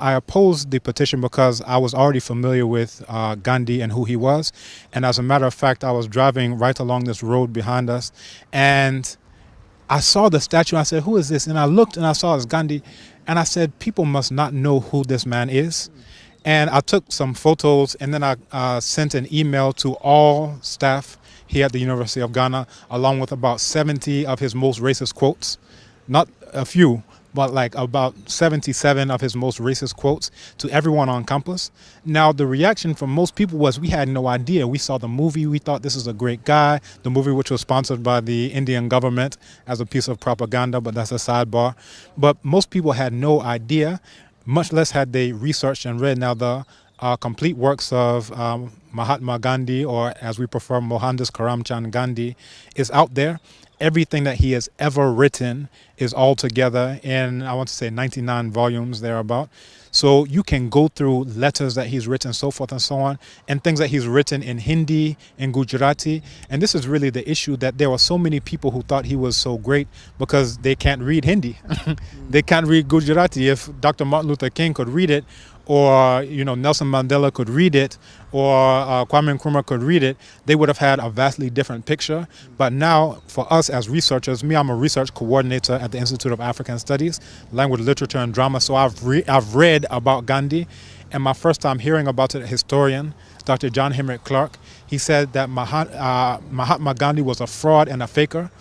I opposed the petition because I was already familiar with Gandhi and who he was. And as a matter of fact, I was driving right along this road behind us, and I saw the statue. I said, "Who is this?" And I looked and I saw it's Gandhi. And I said, people must not know who this man is. And I took some photos, and then I sent an email to all staff here at the University of Ghana, along with about 70 of his most racist quotes. Not a few, but like about 77 of his most racist quotes to everyone on campus. Now, the reaction from most people was, we had no idea. We saw the movie. We thought this is a great guy. The movie, which was sponsored by the Indian government as a piece of propaganda, but that's a sidebar. But most people had no idea, much less had they researched and read. Now, the complete works of Mahatma Gandhi, or as we prefer, Mohandas Karamchand Gandhi, is out there. Everything that he has ever written is all together in, I want to say, 99 volumes thereabout. So you can go through letters that he's written, so forth and so on, and things that he's written in Hindi, in Gujarati. And this is really the issue, that there were so many people who thought he was so great because they can't read Hindi. They can't read Gujarati. If Dr. Martin Luther King could read it, or Nelson Mandela could read it, or Kwame Nkrumah could read it, they would have had a vastly different picture. But now, for us as researchers, I'm a research coordinator at the Institute of African Studies, Language, Literature, and Drama. So I've read about Gandhi, and my first time hearing about it, a historian, Dr. John Henrik Clark, he said that Mahatma Gandhi was a fraud and a faker.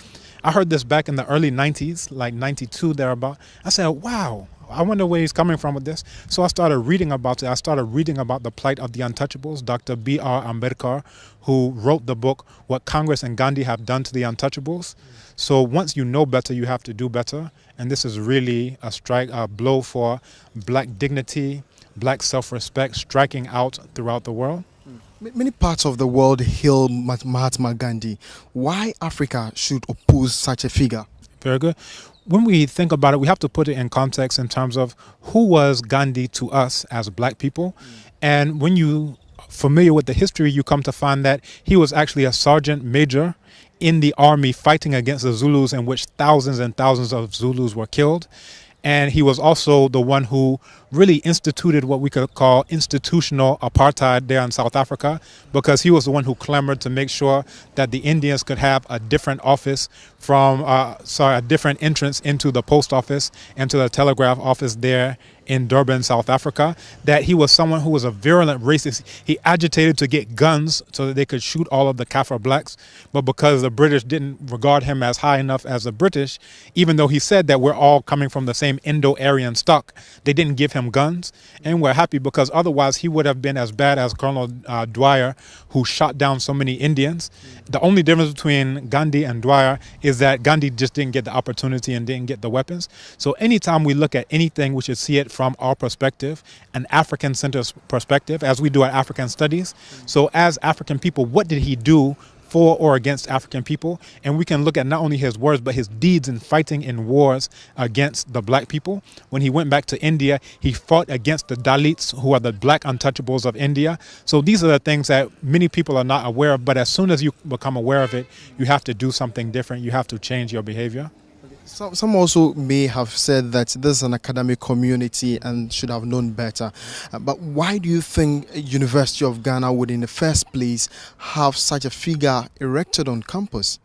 I heard this back in the early 90s, like 92 thereabout. I said, wow, I wonder where he's coming from with this. So I started reading about it. I started reading about the plight of the untouchables. Dr. B.R. Ambedkar, who wrote the book, What Congress and Gandhi Have Done to the Untouchables. So once you know better, you have to do better. And this is really a blow for black dignity, black self-respect, striking out throughout the world. Many parts of the world hail Mahatma Gandhi. Why Africa should oppose such a figure? Very good. When we think about it, we have to put it in context in terms of who was Gandhi to us as black people. And when you are familiar with the history, you come to find that he was actually a sergeant major in the army fighting against the Zulus, in which thousands and thousands of Zulus were killed. And he was also the one who really instituted what we could call institutional apartheid there in South Africa, because he was the one who clamored to make sure that the Indians could have a different office a different entrance into the post office and to the telegraph office there in Durban, South Africa. That he was someone who was a virulent racist. He agitated to get guns so that they could shoot all of the Kaffir blacks. But because the British didn't regard him as high enough as the British, even though he said that we're all coming from the same Indo-Aryan stock, they didn't give him guns. And we're happy, because otherwise he would have been as bad as Colonel Dwyer, who shot down so many Indians. The only difference between Gandhi and Dwyer is that Gandhi just didn't get the opportunity and didn't get the weapons. So anytime we look at anything, we should see it from our perspective, an African-centered perspective, as we do at African Studies. So as African people, what did he do for or against African people? And we can look at not only his words, but his deeds in fighting in wars against the black people. When he went back to India, he fought against the Dalits, who are the black untouchables of India. So these are the things that many people are not aware of, but as soon as you become aware of it, you have to do something different. You have to change your behavior. Some also may have said that this is an academic community and should have known better. But why do you think University of Ghana would in the first place have such a figure erected on campus?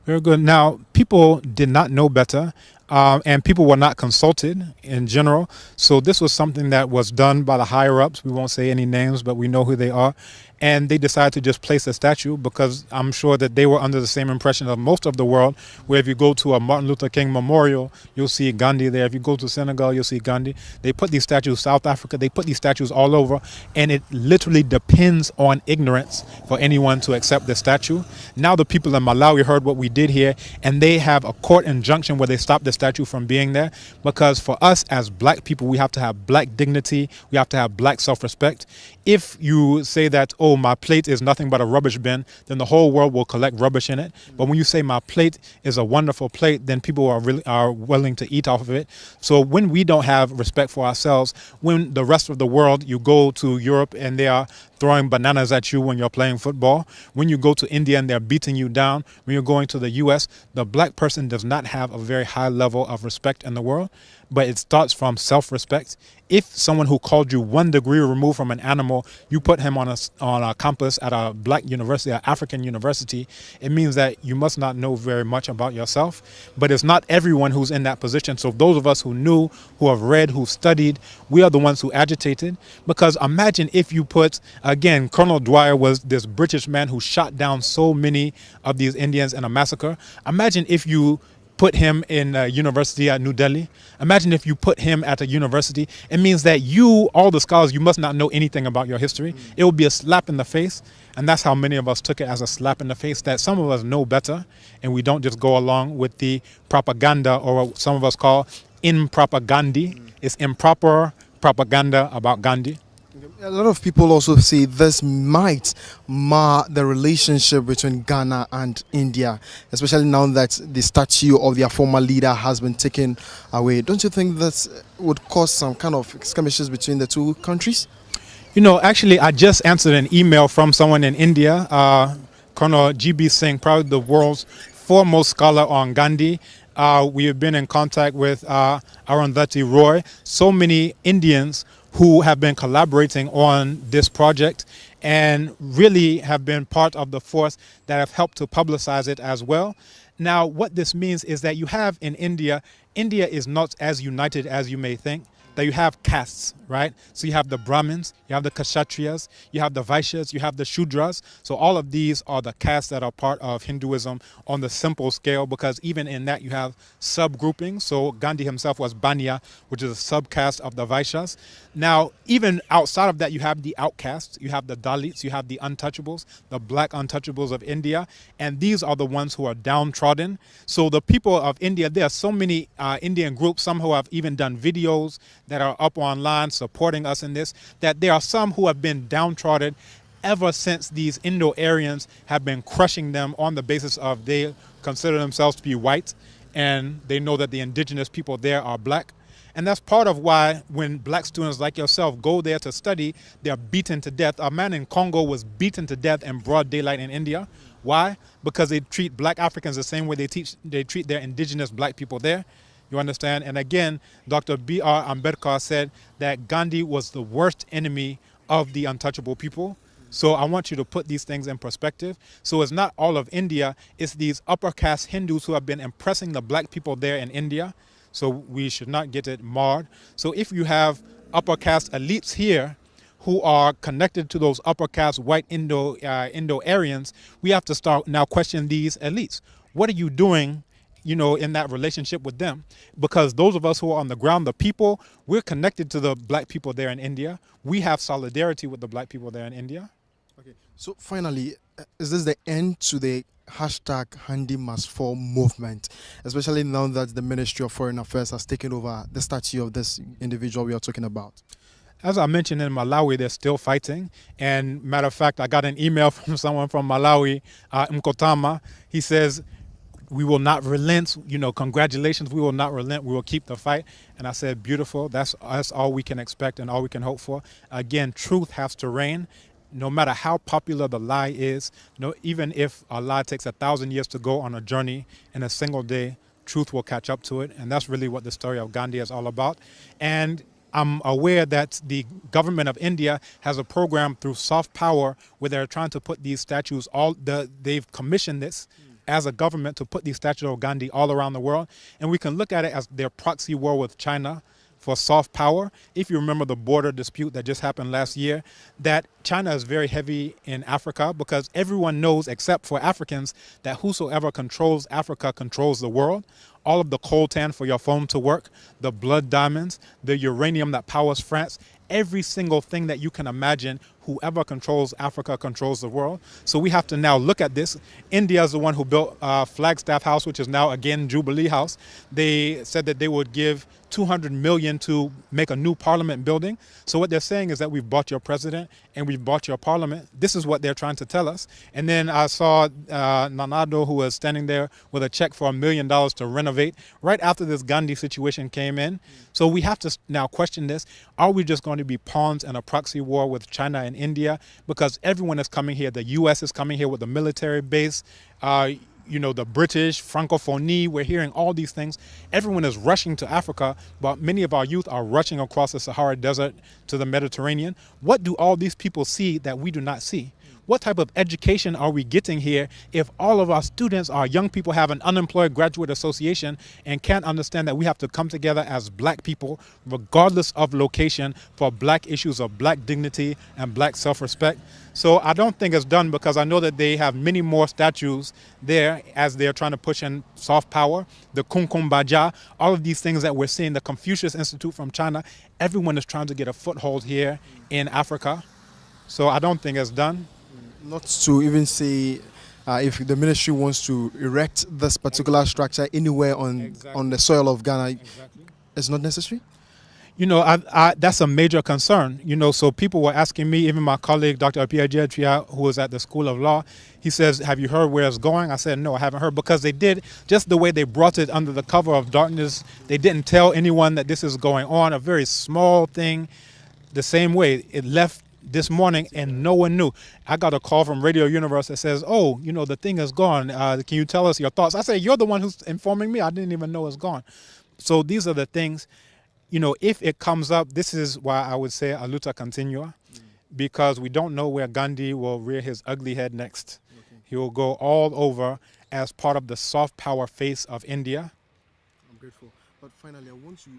Very good. Now, people did not know better, and people were not consulted in general. So this was something that was done by the higher-ups. We won't say any names, but we know who they are. And they decided to just place a statue, because I'm sure that they were under the same impression of most of the world, where if you go to a Martin Luther King memorial, you'll see Gandhi there. If you go to Senegal, you'll see Gandhi. They put these statues, South Africa, they put these statues all over, and it literally depends on ignorance for anyone to accept the statue. Now the people in Malawi heard what we did here, and they have a court injunction where they stopped the statue from being there, because for us as black people, we have to have black dignity, we have to have black self-respect. If you say that, oh, my plate is nothing but a rubbish bin, then the whole world will collect rubbish in it. But when you say my plate is a wonderful plate, then people are willing to eat off of it. So when we don't have respect for ourselves, when the rest of the world, you go to Europe and they are throwing bananas at you when you're playing football, when you go to India and they're beating you down, when you're going to the US, the black person does not have a very high level of respect in the world. but it starts from self-respect. If someone who called you 1 degree removed from an animal, you put him on a campus at a black university, an African university, it means that you must not know very much about yourself. But it's not everyone who's in that position. So those of us who knew, who have read, who studied, we are the ones who agitated. Because imagine if you put, again, Colonel Dwyer was this British man who shot down so many of these Indians in a massacre. Imagine if you put him in a university at New Delhi. Imagine if you put him at a university. It means that you, all the scholars, you must not know anything about your history. It will be a slap in the face. And that's how many of us took it, as a slap in the face, that some of us know better and we don't just go along with the propaganda, or what some of us call impropaganda. It's improper propaganda about Gandhi. A lot of people also say this might mar the relationship between Ghana and India, especially now that the statue of their former leader has been taken away. Don't you think that would cause some kind of skirmishes between the two countries? You know, actually, I just answered an email from someone in India, Colonel GB Singh, probably the world's foremost scholar on Gandhi. We have been in contact with Arundhati Roy, so many Indians who have been collaborating on this project and really have been part of the force that have helped to publicize it as well. Now, what this means is that you have in India, India is not as united as you may think. That you have castes, right? So you have the Brahmins, you have the Kshatriyas, you have the Vaishyas, you have the Shudras. So all of these are the castes that are part of Hinduism on the simple scale, because even in that you have subgroupings. So Gandhi himself was Banya, which is a subcaste of the Vaishyas. Now, even outside of that, you have the outcasts, you have the Dalits, you have the untouchables, the black untouchables of India. And these are the ones who are downtrodden. So the people of India, there are so many Indian groups, some who have even done videos that are up online supporting us in this, that there are some who have been downtrodden ever since these Indo-Aryans have been crushing them on the basis of they consider themselves to be white, and they know that the indigenous people there are black. And that's part of why when black students like yourself go there to study, they're beaten to death. A man in Congo was beaten to death in broad daylight in India. Why? Because they treat black Africans the same way they treat their indigenous black people there. You understand? And again, Dr. B.R. Ambedkar said that Gandhi was the worst enemy of the untouchable people. So I want you to put these things in perspective. So it's not all of India, it's these upper caste Hindus who have been impressing the black people there in India. So we should not get it marred. So if you have upper caste elites here who are connected to those upper caste white Indo-Aryans, we have to start now questioning these elites. What are you doing, you know, in that relationship with them? Because those of us who are on the ground, the people, we're connected to the black people there in India. We have solidarity with the black people there in India. Okay. So finally, is this the end to the hashtag Gandhi Must Fall movement, especially now that the Ministry of Foreign Affairs has taken over the statue of this individual we are talking about? As I mentioned, in Malawi, they're still fighting. And matter of fact, I got an email from someone from Malawi, Mkotama. He says, we will not relent, you know, congratulations, we will not relent, we will keep the fight. And I said, beautiful, that's all we can expect and all we can hope for. Again, truth has to reign. No matter how popular the lie is, even if a lie takes 1,000 years to go on a journey, in a single day, truth will catch up to it. And that's really what the story of Gandhi is all about. And I'm aware that the government of India has a program through soft power where they're trying to put these statues, they've commissioned this as a government to put these statues of Gandhi all around the world. And we can look at it as their proxy war with China for soft power. If you remember the border dispute that just happened last year, that China is very heavy in Africa, because everyone knows, except for Africans, that whosoever controls Africa controls the world. All of the coltan for your phone to work, the blood diamonds, the uranium that powers France, every single thing that you can imagine, whoever controls Africa controls the world. So we have to now look at this. India is the one who built Flagstaff House, which is now again Jubilee House. They said that they would give $200 million to make a new parliament building. So what they're saying is that we've bought your president and we've bought your parliament. This is what they're trying to tell us. And then I saw Nanado, who was standing there with a check for $1 million to renovate right after this Gandhi situation came in. So we have to now question this. Are we just going to be pawns in a proxy war with China and India? Because everyone is coming here. The U.S. is coming here with a military base. the British, Francophonie, we're hearing all these things. Everyone is rushing to Africa, but many of our youth are rushing across the Sahara Desert to the Mediterranean. What do all these people see that we do not see? What type of education are we getting here if all of our students, our young people, have an unemployed graduate association and can't understand that we have to come together as black people, regardless of location, for black issues of black dignity and black self-respect? So I don't think it's done, because I know that they have many more statues there as they're trying to push in soft power, the Kumkum Baja, all of these things that we're seeing, the Confucius Institute from China. Everyone is trying to get a foothold here in Africa. So I don't think it's done. Not to even say if the ministry wants to erect this particular structure anywhere on the soil of Ghana, it's not necessary? That's a major concern. So people were asking me, even my colleague, Dr. Apia, who was at the School of Law, he says, have you heard where it's going? I said, no, I haven't heard, because they did, just the way they brought it under the cover of darkness, they didn't tell anyone that this is going on, a very small thing. The same way it left this morning and no one knew. I got a call from Radio Universe that says, oh, the thing is gone. Can you tell us your thoughts? I said, you're the one who's informing me. I didn't even know it's gone. So these are the things, if it comes up, this is why I would say a luta continua, because we don't know where Gandhi will rear his ugly head next. Okay. He will go all over as part of the soft power face of India. I'm grateful. But finally, I want you,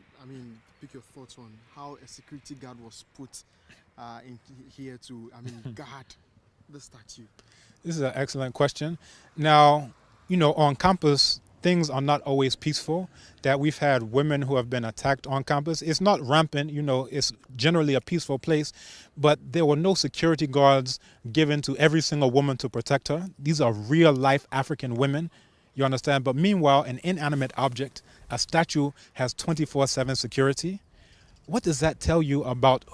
pick your thoughts on how a security guard was put in here to, guard the statue. This is an excellent question. Now, on campus, things are not always peaceful. That we've had women who have been attacked on campus. It's not rampant, it's generally a peaceful place, but there were no security guards given to every single woman to protect her. These are real life African women, you understand? But meanwhile, an inanimate object, a statue, has 24/7 security. What does that tell you about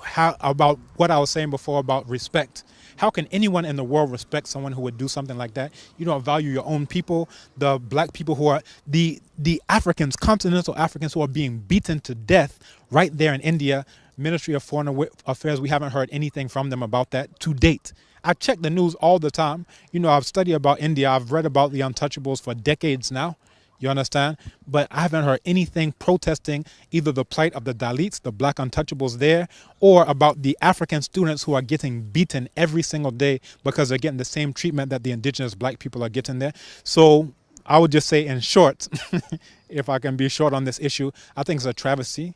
what I was saying before about respect? How can anyone in the world respect someone who would do something like that? You don't value your own people, the black people who are the Africans, continental Africans, who are being beaten to death right there in India. Ministry of Foreign Affairs, we haven't heard anything from them about that to date. I check the news all the time. I've studied about India. I've read about the untouchables for decades now. You understand? But I haven't heard anything protesting either the plight of the Dalits, the black untouchables there, or about the African students who are getting beaten every single day because they're getting the same treatment that the indigenous black people are getting there. So I would just say, in short, if I can be short on this issue, I think it's a travesty.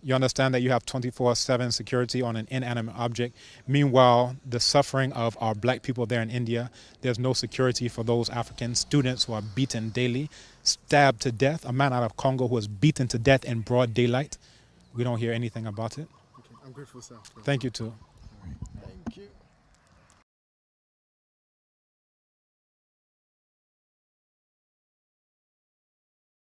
You understand that you have 24/7 security on an inanimate object. Meanwhile, the suffering of our black people there in India, there's no security for those African students who are beaten daily, stabbed to death. A man out of Congo who was beaten to death in broad daylight. We don't hear anything about it. Okay, I'm grateful, sir. Thank you, too.